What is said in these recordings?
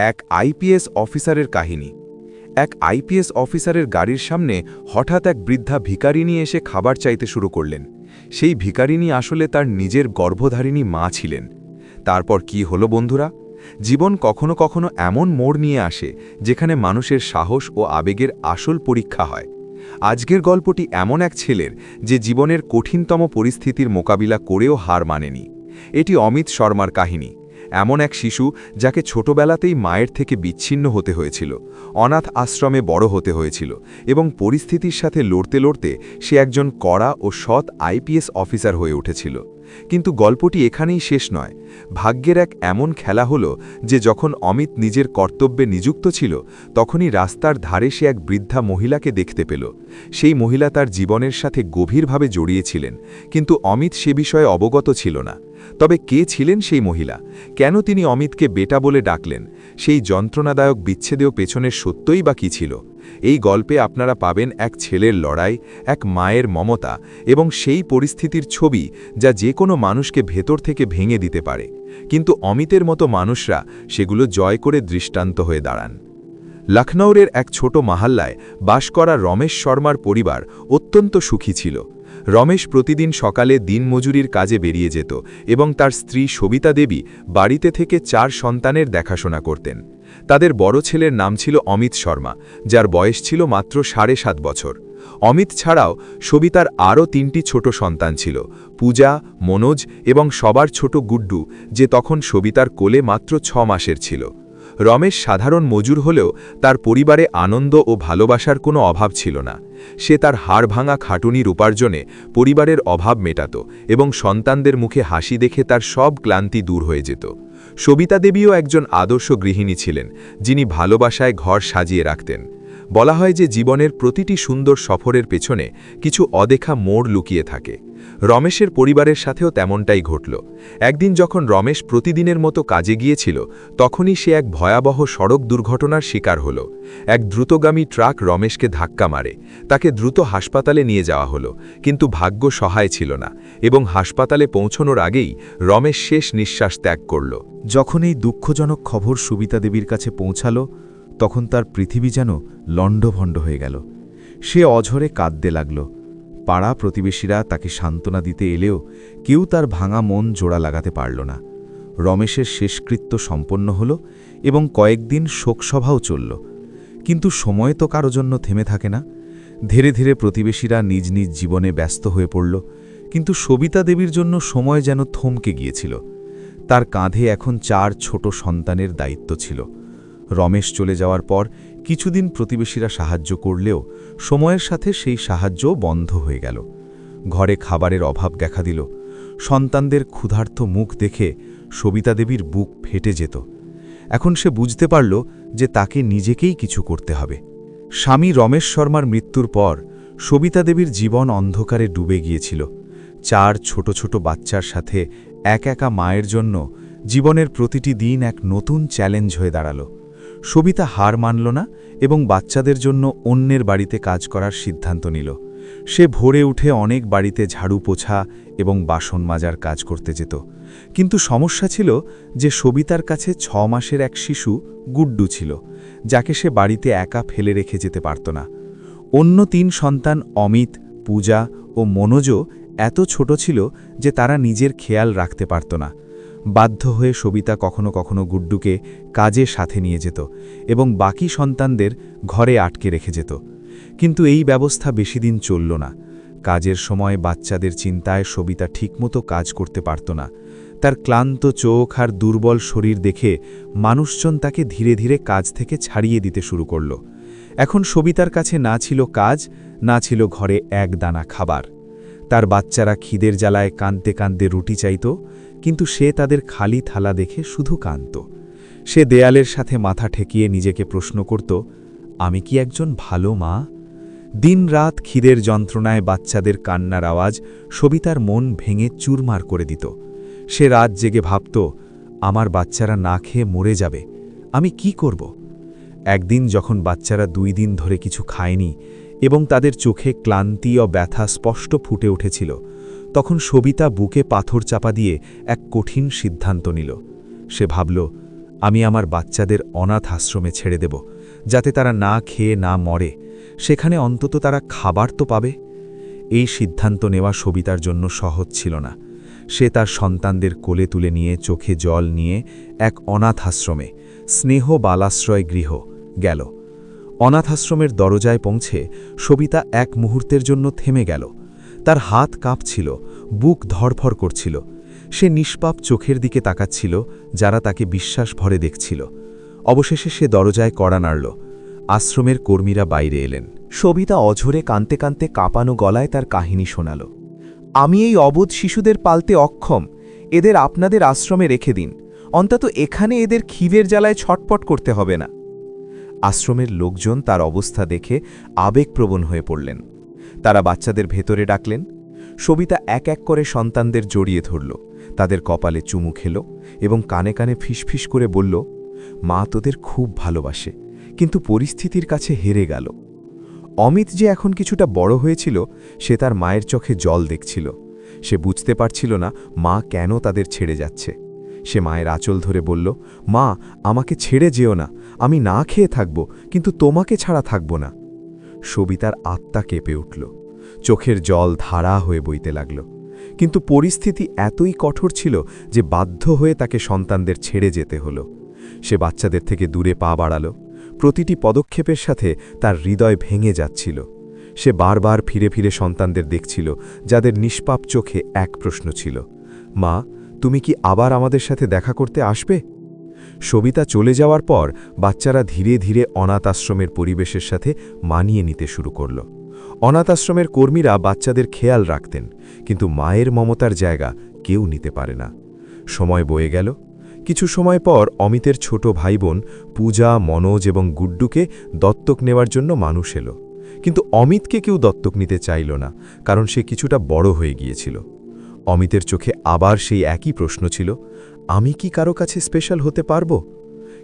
এক আইপিএস অফিসারের কাহিনী। এক আইপিএস অফিসারের গাড়ির সামনে হঠাৎ এক বৃদ্ধা ভিখারিনী এসে খাবার চাইতে শুরু করলেন। সেই ভিখারিনী আসলে তার নিজের গর্ভধারিণী মা ছিলেন। তারপর কি হলো বন্ধুরা? জীবন কখনো কখনো এমন মোড় নিয়ে আসে যেখানে মানুষের সাহস ও আবেগের আসল পরীক্ষা হয়। আজকের গল্পটি এমন এক ছেলের যে জীবনের কঠিনতম পরিস্থিতির মোকাবিলা করেও হার মানেনি। এটি অমিত শর্মার কাহিনী। এমন এক শিশু যাকে ছোটবেলাতেই মায়ের থেকে বিচ্ছিন্ন হতে হয়েছিল, অনাথ আশ্রমে বড় হতে হয়েছিল এবং পরিস্থিতির সাথে লড়তে লড়তে সে একজন কড়া ও সৎ আইপিএস অফিসার হয়ে উঠেছিল। কিন্তু গল্পটি এখানেই শেষ নয়। ভাগ্যের এক এমন খেলা হলো যে যখন অমিত নিজের কর্তব্যে নিযুক্ত ছিল, তখনই রাস্তার ধারে সে এক বৃদ্ধা মহিলাকে দেখতে পেল। সেই মহিলা তার জীবনের সাথে গভীরভাবে জড়িয়েছিলেন, কিন্তু অমিত সে বিষয়ে অবগত ছিল না। তবে কে ছিলেন সেই মহিলা? কেন তিনি অমিতকে বেটা বলে ডাকলেন? সেই যন্ত্রণাদায়ক বিচ্ছেদেও পেছনের সত্যই বা কী ছিল? এই গল্পে আপনারা পাবেন এক ছেলের লড়াই, এক মায়ের মমতা এবং সেই পরিস্থিতির ছবি যা যে কোনো মানুষকে ভেতর থেকে ভেঙে দিতে পারে। কিন্তু অমিতের মতো মানুষরা সেগুলো জয় করে দৃষ্টান্ত হয়ে দাঁড়ান। লখনৌরের এক ছোট মহল্লায় বাস করা রমেশ শর্মার পরিবার অত্যন্ত সুখী ছিল। রমেশ প্রতিদিন সকালে দিনমজুরির কাজে বেরিয়ে যেত এবং তার স্ত্রী সবিতা দেবী বাড়িতে থেকে 4 সন্তানের দেখাশোনা করতেন। তাদের বড় ছেলের নাম ছিল অমিত শর্মা, যার বয়স ছিল মাত্র 7.5 বছর। অমিত ছাড়াও সবিতার আরও 3টি ছোট সন্তান ছিল, পূজা, মনোজ এবং সবার ছোট গুড্ডু, যে তখন সবিতার কোলে মাত্র 6 মাসের ছিল। রমেশ সাধারণ মজুর হলেও তার পরিবারে আনন্দ ও ভালোবাসার কোনো অভাব ছিল না। সে তার হাড়ভাঙা খাটুনির উপার্জনে পরিবারের অভাব মেটাত এবং সন্তানদের মুখে হাসি দেখে তার সব ক্লান্তি দূর হয়ে যেত। সবিতা দেবীও একজন আদর্শ গৃহিণী ছিলেন, যিনি ভালোবাসায় ঘর সাজিয়ে রাখতেন। বলা হয় যে জীবনের প্রতিটি সুন্দর সফরের পেছনে কিছু অদেখা মোড় লুকিয়ে থাকে। রমেশের পরিবারের সাথেও তেমনটাই ঘটল। একদিন যখন রমেশ প্রতিদিনের মতো কাজে গিয়েছিল, তখনই সে এক ভয়াবহ সড়ক দুর্ঘটনার শিকার হল। এক দ্রুতগামী ট্রাক রমেশকে ধাক্কা মারে। তাকে দ্রুত হাসপাতালে নিয়ে যাওয়া হলো, কিন্তু ভাগ্য সহায় ছিল না এবং হাসপাতালে পৌঁছনোর আগেই রমেশ শেষ নিঃশ্বাস ত্যাগ করল। যখন এই দুঃখজনক খবর সবিতা দেবীর কাছে পৌঁছালো, তখন তার পৃথিবী যেন লণ্ডভণ্ড হয়ে গেল। সে অঝরে কাঁদতে লাগল। পাড়া প্রতিবেশীরা তাকে সান্ত্বনা দিতে এলেও কেউ তার ভাঙা মন জোড়া লাগাতে পারল না। রমেশের শেষকৃত্য সম্পন্ন হল এবং কয়েকদিন শোকসভাও চলল। কিন্তু সময় তো কারো জন্য থেমে থাকে না। ধীরে ধীরে প্রতিবেশীরা নিজ নিজ জীবনে ব্যস্ত হয়ে পড়ল, কিন্তু সবিতা দেবীর জন্য সময় যেন থমকে গিয়েছিল। তার কাঁধে এখন 4 ছোট সন্তানের দায়িত্ব ছিল। রমেশ চলে যাওয়ার পর কিছুদিন প্রতিবেশীরা সাহায্য করলেও সময়ের সাথে সেই সাহায্য বন্ধ হয়ে গেল। ঘরে খাবারের অভাব দেখা দিল। সন্তানদের ক্ষুধার্ত মুখ দেখে সবিতা দেবীর বুক ফেটে যেত। এখন সে বুঝতে পারল যে তাকে নিজেকেই কিছু করতে হবে। স্বামী রমেশ শর্মার মৃত্যুর পর সবিতা দেবীর জীবন অন্ধকারে ডুবে গিয়েছিল। 4 ছোট ছোট বাচ্চার সাথে একা মায়ের জন্য জীবনের প্রতিটি দিন এক নতুন চ্যালেঞ্জ হয়ে দাঁড়াল। সবিতা হার মানল না এবং বাচ্চাদের জন্য অন্যের বাড়িতে কাজ করার সিদ্ধান্ত নিল। সে ভোরে উঠে অনেক বাড়িতে ঝাড়ু পোছা এবং বাসন মাজার কাজ করতে যেত। কিন্তু সমস্যা ছিল যে সবিতার কাছে 6 মাসের এক শিশু গুড্ডু ছিল, যাকে সে বাড়িতে একা ফেলে রেখে যেতে পারত না। অন্য 3 সন্তান অমিত, পূজা ও মনোজও এত ছোট ছিল যে তারা নিজের খেয়াল রাখতে পারত না। বাধ্য হয়ে সবিতা কখনো কখনো গুড্ডুকে কাজে সাথে নিয়ে যেত এবং বাকি সন্তানদের ঘরে আটকে রেখে যেত। কিন্তু এই ব্যবস্থা বেশিদিন চলল না। কাজের সময় বাচ্চাদের চিন্তায় সবিতা ঠিকমতো কাজ করতে পারত না। তার ক্লান্ত চোখ আর দুর্বল শরীর দেখে মানুষজন তাকে ধীরে ধীরে কাজ থেকে ছাড়িয়ে দিতে শুরু করল। এখন সবিতার কাছে না ছিল কাজ, না ছিল ঘরে এক দানা খাবার। তার বাচ্চারা খিদের জ্বালায় কাঁদতে কাঁদতে রুটি চাইত, কিন্তু সে তাদের খালি থালা দেখে শুধু কাঁদত। সে দেয়ালের সাথে মাথা ঠেকিয়ে নিজেকে প্রশ্ন করত, আমি কি একজন ভালো মা? দিনরাত খিদের যন্ত্রণায় বাচ্চাদের কান্নার আওয়াজ সবিতার মন ভেঙে চুরমার করে দিত। সে রাত জেগে ভাবত, আমার বাচ্চারা না খেয়ে মরে যাবে, আমি কি করব? একদিন যখন বাচ্চারা 2 দিন ধরে কিছু খায়নি এবং তাদের চোখে ক্লান্তি ও ব্যথা স্পষ্ট ফুটে উঠেছিল, তখন সবিতা বুকে পাথর চাপা দিয়ে এক কঠিন সিদ্ধান্ত নিল। সে ভাবল, আমি আমার বাচ্চাদের অনাথ আশ্রমে ছেড়ে দেব, যাতে তারা না খেয়ে না মরে, সেখানে অন্তত তারা খাবার তো পাবে। এই সিদ্ধান্ত নেওয়া সবিতার জন্য সহজ ছিল না। সে তার সন্তানদের কোলে তুলে নিয়ে চোখে জল নিয়ে এক অনাথ আশ্রমে, স্নেহ বালাশ্রয় গৃহ গেল। অনাথ আশ্রমের দরজায় পৌঁছে সবিতা এক মুহূর্তের জন্য থেমে গেল। তার হাত কাঁপছিল, বুক ধড়ফড় করছিল। সে নিষ্পাপ চোখের দিকে তাকাচ্ছিল, যারা তাকে বিশ্বাস ভরে দেখছিল। অবশেষে সে দরজায় কড়া নাড়ল। আশ্রমের কর্মীরা বাইরে এলেন। সবিতা অঝরে কাঁদতে কাঁদতে কাঁপানো গলায় তার কাহিনী শোনাল। আমি এই অবোধ শিশুদের পালতে অক্ষম, এদের আপনাদের আশ্রমে রেখে দিন, অন্তত এখানে এদের খিদের জ্বালায় ছটপট করতে হবে না। আশ্রমের লোকজন তার অবস্থা দেখে আবেগপ্রবণ হয়ে পড়লেন। তারা বাচ্চাদের ভেতরে ডাকলেন। সবিতা এক এক করে সন্তানদের জড়িয়ে ধরল, তাদের কপালে চুমু খেল এবং কানে কানে ফিসফিস করে বলল, মা তোদের খুব ভালোবাসে, কিন্তু পরিস্থিতির কাছে হেরে গেল। অমিত যে এখন কিছুটা বড় হয়েছিল, সে তার মায়ের চোখে জল দেখছিল। সে বুঝতে পারছিল না মা কেন তাদের ছেড়ে যাচ্ছে। সে মায়ের আঁচল ধরে বলল, মা, আমাকে ছেড়ে যেও না, আমি না খেয়ে থাকব, কিন্তু তোমাকে ছাড়া থাকব না। সবিতার আত্মা কেঁপে উঠল, চোখের জল ধারা হয়ে বইতে লাগল। কিন্তু পরিস্থিতি এতই কঠোর ছিল যে বাধ্য হয়ে তাকে সন্তানদের ছেড়ে যেতে হলো। সে বাচ্চাদের থেকে দূরে পা বাড়াল। প্রতিটি পদক্ষেপের সাথে তার হৃদয় ভেঙে যাচ্ছিল। সে বারবার ফিরে ফিরে সন্তানদের দেখছিল, যাদের নিষ্পাপ চোখে এক প্রশ্ন ছিল, মা, তুমি কি আবার আমাদের সাথে দেখা করতে আসবে? সবিতা চলে যাওয়ার পর বাচ্চারা ধীরে ধীরে অনাথ আশ্রমের পরিবেশের সাথে মানিয়ে নিতে শুরু করল। অনাথ আশ্রমের কর্মীরা বাচ্চাদের খেয়াল রাখতেন, কিন্তু মায়ের মমতার জায়গা কেউ নিতে পারে না। সময় বয়ে গেল। কিছু সময় পর অমিতের ছোট ভাইবোন পূজা, মনোজ এবং গুড্ডুকে দত্তক নেওয়ার জন্য মানুষ এলো। কিন্তু অমিতকে কেউ দত্তক নিতে চাইল না, কারণ সে কিছুটা বড় হয়ে গিয়েছিল। অমিতের চোখে আবার সেই একই প্রশ্ন ছিল, আমি কি কারো কাছে স্পেশাল হতে পারব?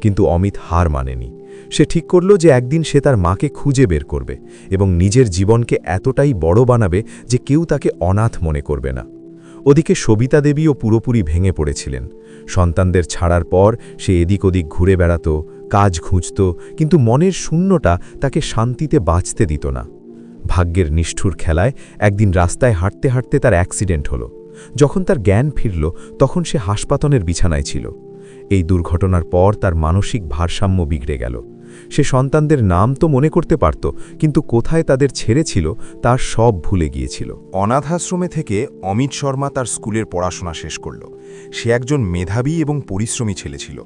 কিন্তু অমিত হার মানেনি। সে ঠিক করল যে একদিন সে তার মাকে খুঁজে বের করবে এবং নিজের জীবনকে এতটাই বড় বানাবে যে কেউ তাকে অনাথ মনে করবে না। ওদিকে সবিতা দেবীও পুরোপুরি ভেঙে পড়েছিলেন। সন্তানদের ছাড়ার পর সে এদিক ওদিক ঘুরে বেড়াত, কাজ খুঁজত, কিন্তু মনের শূন্যটা তাকে শান্তিতে বাঁচতে দিত না। ভাগ্যের নিষ্ঠুর খেলায় একদিন রাস্তায় হাঁটতে হাঁটতে তার অ্যাক্সিডেন্ট হলো। যখন তার জ্ঞান ফিরল, তখন সে হাসপাতালের বিছানায় ছিল। এই দুর্ঘটনার পর তার মানসিক ভারসাম্য বিগড়ে গেল। সে সন্তানদের নাম তো মনে করতে পারত, কিন্তু কোথায় তাদের ছেড়েছিল তার সব ভুলে গিয়েছিল। অনাথ আশ্রমে থেকে অমিত শর্মা তার স্কুলের পড়াশোনা শেষ করল। সে একজন মেধাবী এবং পরিশ্রমী ছেলে ছিল,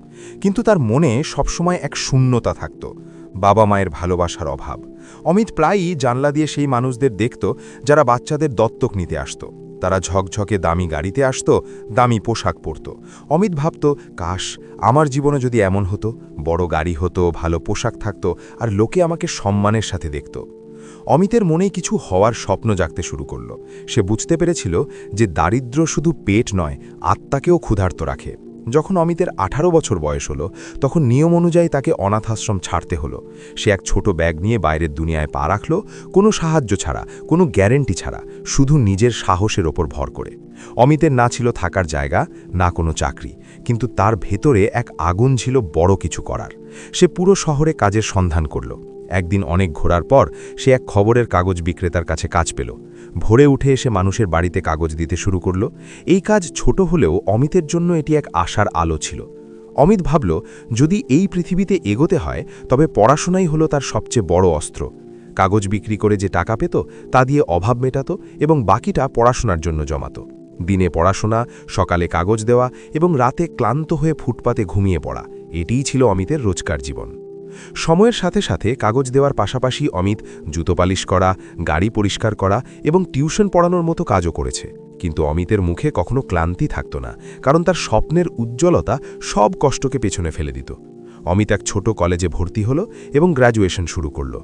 কিন্তু তার মনে সবসময় এক শূন্যতা থাকত, বাবা মায়ের ভালোবাসার অভাব। অমিত প্রায়ই জানলা দিয়ে সেই মানুষদের দেখত যারা বাচ্চাদের দত্তক নিতে আসত। তারা ঝকঝকে দামি গাড়িতে আসত, দামি পোশাক পরত। অমিত ভাবত, কাশ আমার জীবনে যদি এমন হতো, বড় গাড়ি হতো, ভালো পোশাক থাকত, আর লোকে আমাকে সম্মানের সাথে দেখত। অমিতের মনেই কিছু হওয়ার স্বপ্ন জাগতে শুরু করল। সে বুঝতে পেরেছিল যে দারিদ্র্য শুধু পেট নয়, আত্মাকেও ক্ষুধার্ত রাখে। যখন অমিতের 18 বছর বয়স হলো, তখন নিয়ম অনুযায়ী তাকে অনাথাশ্রম ছাড়তে হলো। সে এক ছোট ব্যাগ নিয়ে বাইরের দুনিয়ায় পা রাখল, কোনো সাহায্য ছাড়া, কোনো গ্যারেন্টি ছাড়া, শুধু নিজের সাহসের ওপর ভর করে। অমিতের না ছিল থাকার জায়গা, না কোনো চাকরি, কিন্তু তার ভেতরে এক আগুন ছিল বড় কিছু করার। সে পুরো শহরে কাজের সন্ধান করল। একদিন অনেক ঘোরার পর সে এক খবরের কাগজ বিক্রেতার কাছে কাজ পেল। ভোরে উঠে এসে মানুষের বাড়িতে কাগজ দিতে শুরু করল। এই কাজ ছোট হলেও অমিতের জন্য এটি এক আশার আলো ছিল। অমিত ভাবল, যদি এই পৃথিবীতে এগোতে হয়, তবে পড়াশোনাই হলো তার সবচেয়ে বড় অস্ত্র। কাগজ বিক্রি করে যে টাকা পেত, তা দিয়ে অভাব মেটাত এবং বাকিটা পড়াশোনার জন্য জমাত। দিনে পড়াশোনা, সকালে কাগজ দেওয়া এবং রাতে ক্লান্ত হয়ে ফুটপাতে ঘুমিয়ে পড়া, এটিই ছিল অমিতের রোজকার জীবন। সময়ের সাথে সাথে কাগজ দেওয়ার পাশাপাশি অমিত জুতো পালিশ করা, গাড়ি পরিষ্কার করা এবং টিউশন পড়ানোর মতো কাজও করেছে। কিন্তু অমিতের মুখে কখনো ক্লান্তি থাকত না, কারণ তার স্বপ্নের উজ্জ্বলতা সব কষ্টকে পেছনে ফেলে দিত। অমিত এক ছোট কলেজে ভর্তি হলো এবং গ্র্যাজুয়েশন শুরু করল।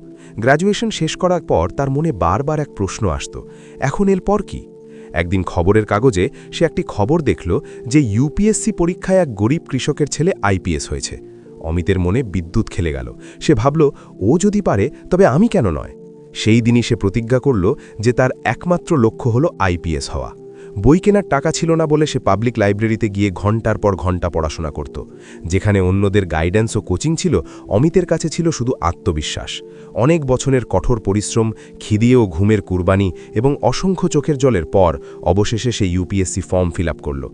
গ্র্যাজুয়েশন শেষ করার পর তার মনে বারবার এক প্রশ্ন আসত, এখন এরপর কি? একদিন খবরের কাগজে সে একটি খবর দেখল যে ইউপিএসসি পরীক্ষায় এক গরিব কৃষকের ছেলে আইপিএস হয়েছে। অমিতের মনে বিদ্যুৎ খেলে গেল। সে ভাবল, ও যদি পারে তবে আমি কেন নয়? সেই দিনই সে প্রতিজ্ঞা করল যে তার একমাত্র লক্ষ্য হল আইপিএস হওয়া। বই কেনার টাকা ছিল না বলে সে পাবলিক লাইব্রেরিতে গিয়ে ঘন্টার পর ঘন্টা পড়াশোনা করত। যেখানে অন্যদের গাইডেন্স ও কোচিং ছিল, অমিতের কাছে ছিল শুধু আত্মবিশ্বাস। অনেক বছরের কঠোর পরিশ্রম, খিদে ও ঘুমের কুরবানি এবং অসংখ্য চোখের জলের পর অবশেষে সে ইউপিএসসি ফর্ম ফিল আপ করল।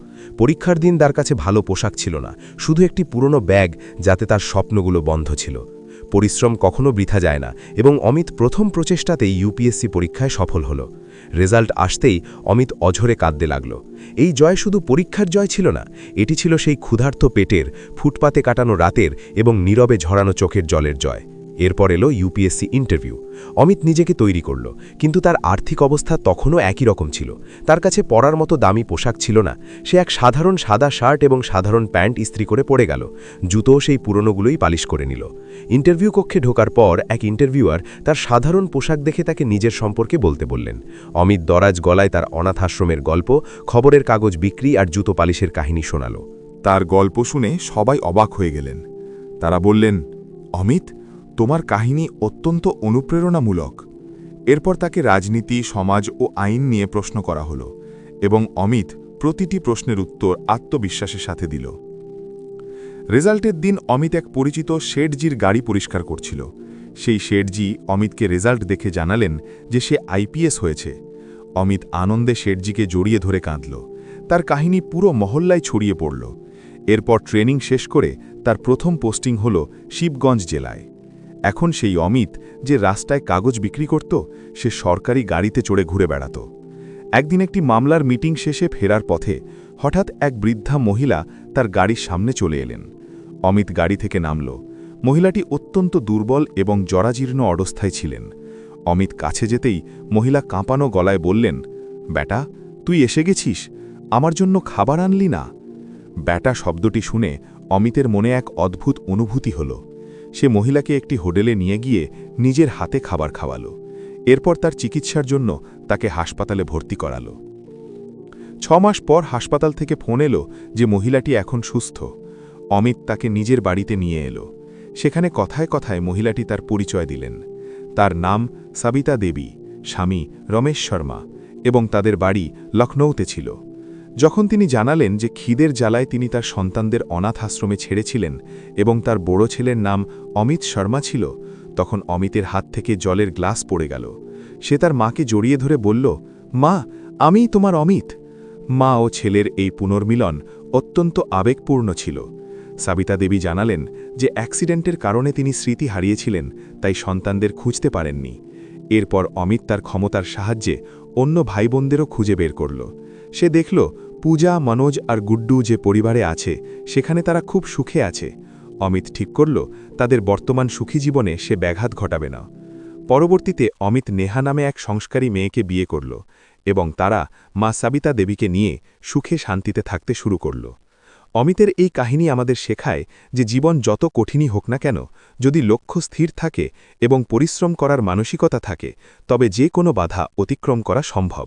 পরীক্ষার দিন তার কাছে ভালো পোশাক ছিল না, শুধু একটি পুরনো ব্যাগ যাতে তার স্বপ্নগুলো বন্ধ ছিল। পরিশ্রম কখনো বৃথা যায় না এবং অমিত প্রথম প্রচেষ্টাতেই ইউপিএসসি পরীক্ষায় সফল হল। রেজাল্ট আসতেই অমিত অঝরে কাঁদতে লাগল। এই জয় শুধু পরীক্ষার জয় ছিল না, এটি ছিল সেই ক্ষুধার্ত পেটের, ফুটপাতে কাটানো রাতের এবং নীরবে ঝরানো চোখের জলের জয়। এরপর এলো ইউপিএসসি ইন্টারভিউ। অমিত নিজেকে তৈরি করল, কিন্তু তার আর্থিক অবস্থা তখনও একই রকম ছিল। তার কাছে পরার মতো দামি পোশাক ছিল না। সে এক সাধারণ সাদা শার্ট এবং সাধারণ প্যান্ট ইস্ত্রি করে পড়ে গেল। জুতোও সেই পুরনোগুলোই পালিশ করে নিল। ইন্টারভিউ কক্ষে ঢোকার পর এক ইন্টারভিউয়ার তার সাধারণ পোশাক দেখে তাকে নিজের সম্পর্কে বলতে বললেন। অমিত দরাজ গলায় তার অনাথ আশ্রমের গল্প, খবরের কাগজ বিক্রি আর জুতো পালিশের কাহিনী শোনাল। তার গল্প শুনে সবাই অবাক হয়ে গেলেন। তারা বললেন, অমিত, তোমার কাহিনী অত্যন্ত অনুপ্রেরণামূলক। এরপর তাকে রাজনীতি, সমাজ ও আইন নিয়ে প্রশ্ন করা হলো এবং অমিত প্রতিটি প্রশ্নের উত্তর আত্মবিশ্বাসের সাথে দিল। রেজাল্টের দিন অমিত এক পরিচিত শেঠজির গাড়ি পরিষ্কার করছিল। সেই শেঠজি অমিতকে রেজাল্ট দেখে জানালেন যে সে আইপিএস হয়েছে। অমিত আনন্দে শেঠজিকে জড়িয়ে ধরে কাঁদল। তার কাহিনী পুরো মহল্লায় ছড়িয়ে পড়ল। এরপর ট্রেনিং শেষ করে তার প্রথম পোস্টিং হল শিবগঞ্জ জেলায়। এখন সেই অমিত যে রাস্তায় কাগজ বিক্রি করত, সে সরকারি গাড়িতে চড়ে ঘুরে বেড়াত। একদিন একটি মামলার মিটিং শেষে ফেরার পথে হঠাৎ এক বৃদ্ধা মহিলা তার গাড়ির সামনে চলে এলেন। অমিত গাড়ি থেকে নামল। মহিলাটি অত্যন্ত দুর্বল এবং জরাজীর্ণ অবস্থায় ছিলেন। অমিত কাছে যেতেই মহিলা কাঁপানো গলায় বললেন, বেটা, তুই এসে গেছিস, আমার জন্য খাবার আনলি না? বেটা শব্দটি শুনে অমিতের মনে এক অদ্ভুত অনুভূতি হল। সে মহিলাকে একটি হোটেলে নিয়ে গিয়ে নিজের হাতে খাবার খাওয়ালো। এরপর তার চিকিৎসার জন্য তাকে হাসপাতালে ভর্তি করালো। 6 মাস পর হাসপাতাল থেকে ফোন এলো যে মহিলাটি এখন সুস্থ। অমিত তাকে নিজের বাড়িতে নিয়ে এলো। সেখানে কথায় কথায় মহিলাটি তার পরিচয় দিলেন। তার নাম সাবিতা দেবী, স্বামী রমেশ শর্মা এবং তাদের বাড়ি লখনৌতে ছিল। যখন তিনি জানালেন যে খিদের জ্বালায় তিনি তার সন্তানদের অনাথ আশ্রমে ছেড়েছিলেন এবং তার বড় ছেলের নাম অমিত শর্মা ছিল, তখন অমিতের হাত থেকে জলের গ্লাস পড়ে গেল। সে তার মাকে জড়িয়ে ধরে বলল, মা, আমিই তোমার অমিত। মা ও ছেলের এই পুনর্মিলন অত্যন্ত আবেগপূর্ণ ছিল। সাবিতা দেবী জানালেন যে অ্যাক্সিডেন্টের কারণে তিনি স্মৃতি হারিয়েছিলেন, তাই সন্তানদের খুঁজতে পারেননি। এরপর অমিত তার ক্ষমতার সাহায্যে অন্য ভাইবোনদেরও খুঁজে বের করল। সে দেখল পূজা, মনোজ আর গুড্ডু যে পরিবারে আছে সেখানে তারা খুব সুখে আছে। অমিত ঠিক করল তাদের বর্তমান সুখী জীবনে সে ব্যাঘাত ঘটাবে না। পরবর্তীতে অমিত নেহা নামে এক সংস্কারী মেয়েকে বিয়ে করল এবং তারা মা সাবিতা দেবীকে নিয়ে সুখে শান্তিতে থাকতে শুরু করল। অমিতের এই কাহিনী আমাদের শেখায় যে জীবন যত কঠিনই হোক না কেন, যদি লক্ষ্য স্থির থাকে এবং পরিশ্রম করার মানসিকতা থাকে, তবে যে কোনো বাধা অতিক্রম করা সম্ভব।